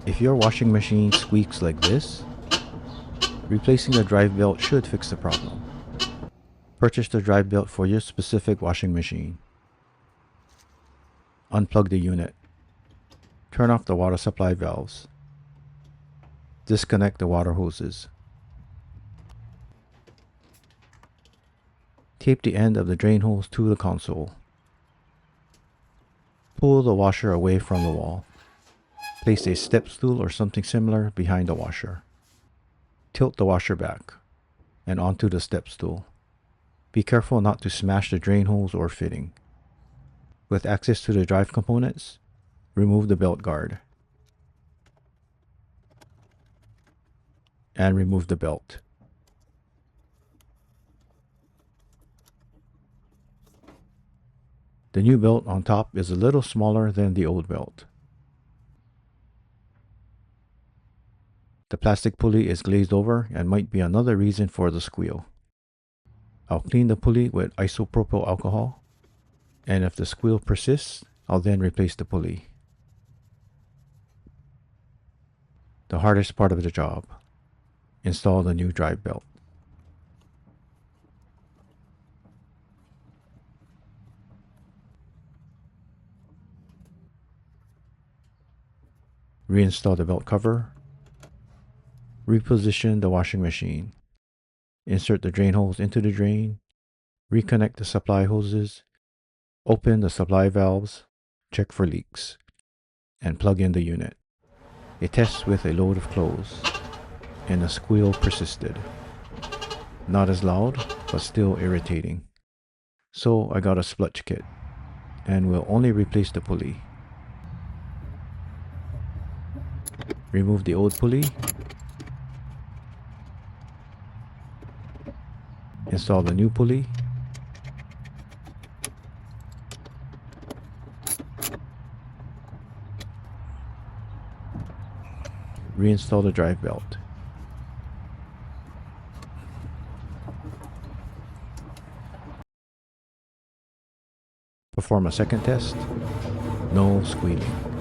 If your washing machine squeaks like this, replacing the drive belt should fix the problem. Purchase the drive belt for your specific washing machine. Unplug the unit. Turn off the water supply valves. Disconnect the water hoses. Tape the end of the drain hose to the console. Pull the washer away from the wall. Place a step stool or something similar behind the washer. Tilt the washer back and onto the step stool. Be careful not to smash the drain hose or fitting. With access to the drive components, remove the belt guard. And remove the belt. The new belt on top is a little smaller than the old belt. The plastic pulley is glazed over and might be another reason for the squeal. I'll clean the pulley with isopropyl alcohol, and if the squeal persists, I'll then replace the pulley. The hardest part of the job: install the new drive belt. Reinstall the belt cover. Reposition the washing machine. Insert the drain hose into the drain. Reconnect the supply hoses. Open the supply valves. Check for leaks. And plug in the unit. A test with a load of clothes. And a squeal persisted. Not as loud, but still irritating. So I got a splutch kit. And will only replace the pulley. Remove the old pulley. Install the new pulley. Reinstall the drive belt. Perform a second test. No squealing.